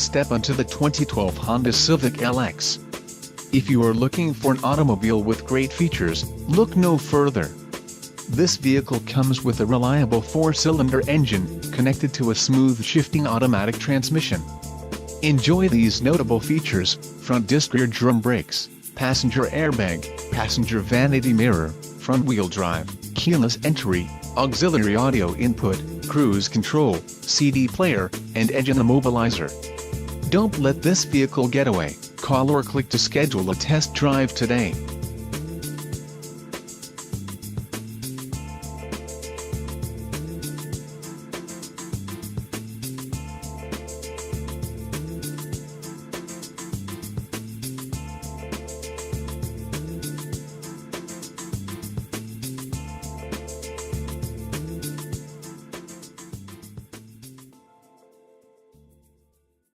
step onto the 2012 Honda Civic LX. If you are looking for an automobile with great features, look no further. This vehicle comes with a reliable 4-cylinder engine, connected to a smooth shifting automatic transmission. Enjoy these notable features: front disc rear drum brakes, passenger airbag, passenger vanity mirror, front-wheel drive, keyless entry, auxiliary audio input, cruise control, CD player, and engine immobilizer. Don't let this vehicle get away. Call or click to schedule a test drive today.